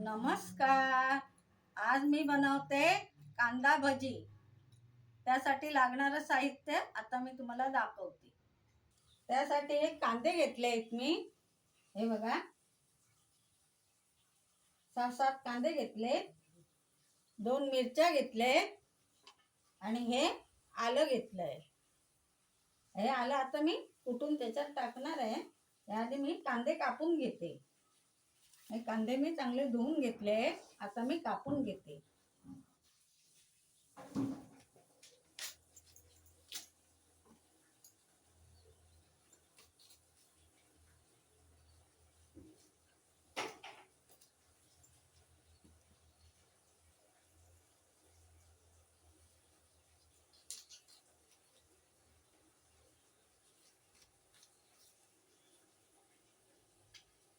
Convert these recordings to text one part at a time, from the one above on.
नमस्कार. आज मी बनवते कांदा भजी. त्यासाठी लागणारं साहित्य आता मी तुम्हाला दाखवते. त्यासाठी कांदे घेतले आहेत मी. हे बघा, 6-7 कांदे घेतले, 2 मिरच्या घेतले आणि हे आलं घेतलंय. हे आलं आता मी कुटून त्याच्यात टाकणार आहे. त्याआधी मी कांदे कापून घेते. हे कांदे मी चांगले धुवून घेतले, आता मी कापून घेते.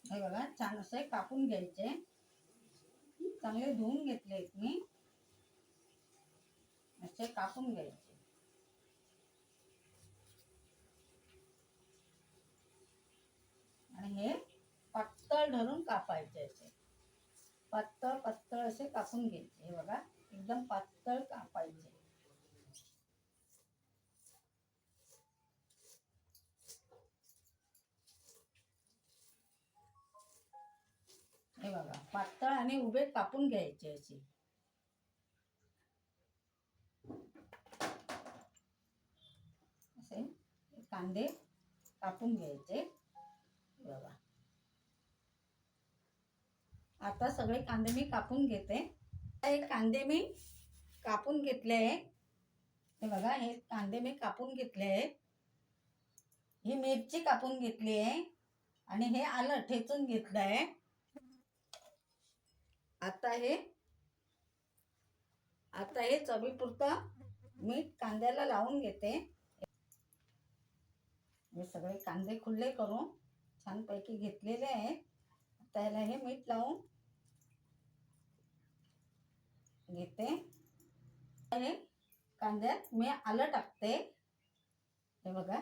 हे बघा, छान असे कापून घ्यायचे. चांगले धुवून घेतले मी. असे कापून घ्यायचे आणि हे पातळ धरून कापायचे. असे पातळ पातळ असे कापून घ्यायचे. हे बघा, एकदम पातळ कापायचे. हे बघा, पातळ आणि उभे कापून घ्यायचे. असे कांदे कापून घ्यायचे. बघा, आता सगळे कांदे मी कापून घेते. हे कांदे मी कापून घेतले. हे बघा, हे कांदे मी कापून घेतले. ही मिरची कापून घेतली आहे आणि हे आलं ठेचून घेतलंय. आता हे चवीपुरतं मीठ कांद्याला लावून घेते. हे सगळे कांदे खुले करून छानपैकी घेतलेले आहे. आता याला हे मीठ लावून घेते. हे कांद्यात मी आलं टाकते. हे बघा,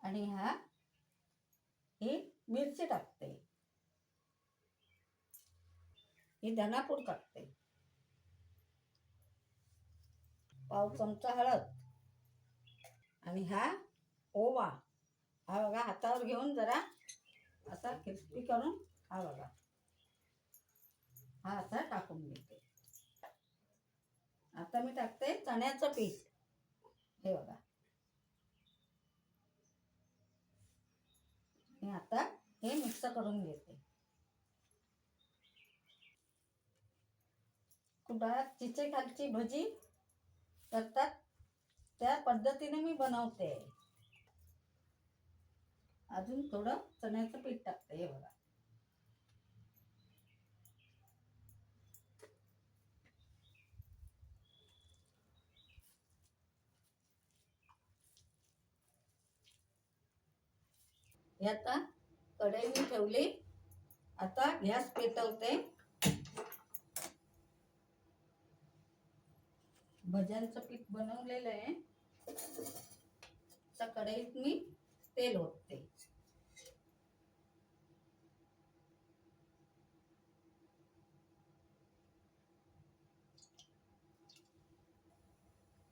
आणि ही मिरची टाकते. ही धनापूड टाकते. पाव चमचा हळद आणि ओवा. हा बघा, हातावर घेऊन जरा असा क्रिस्पी करून हा बघा, हा असा टाकून घेते. आता मी टाकते चण्याचं पीठ. हे बघा, मी आता हे मिक्स करून घेते. कुडाळात चिचे खालची भजी करतात त्या पद्धतीने मी बनवते. अजून थोडं चण्याचं पीठ टाकते. हे बघा, हे आता कढई मी ठेवली. आता गॅस पेटवते. भज्यांचं पीठ बनवलेलं आहे. आता कढईत मी तेल ओतते.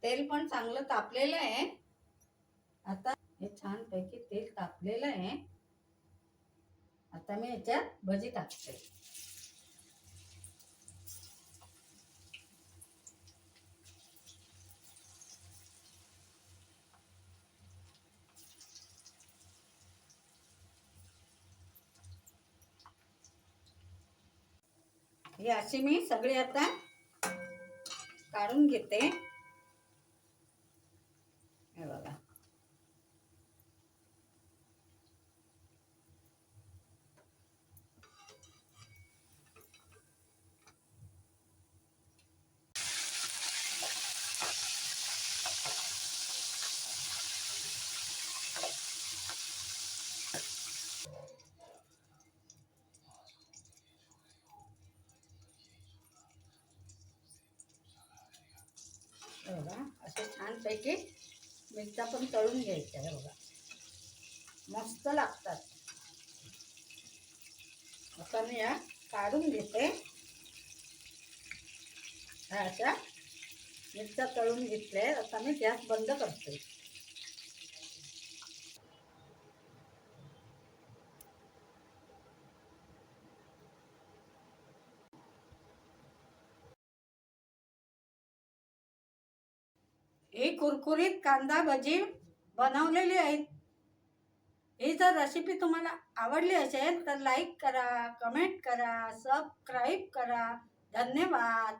तेल पण चांगलं तापलेलं आहे. आता हे छानपैकी तेल तापलेलं आहे. आता मी याच्यात भजी टाकते. ही अशी मी सगळी आता काढून घेते. हे बघा, असे छानपैकी मिरच्या पण तळून घ्यायच्या. हे बघा, मस्त लागतात. आता मी या काढून घेते. ह्या अशा मिरच्या तळून घेतल्या. आता मी गॅस बंद करते. ही कुरकुरीत कांदा भजी बनवलेली आहेत. ही जर रेसिपी तुम्हाला आवडली असेल तर लाईक करा, कमेंट करा, सबस्क्राईब करा. धन्यवाद.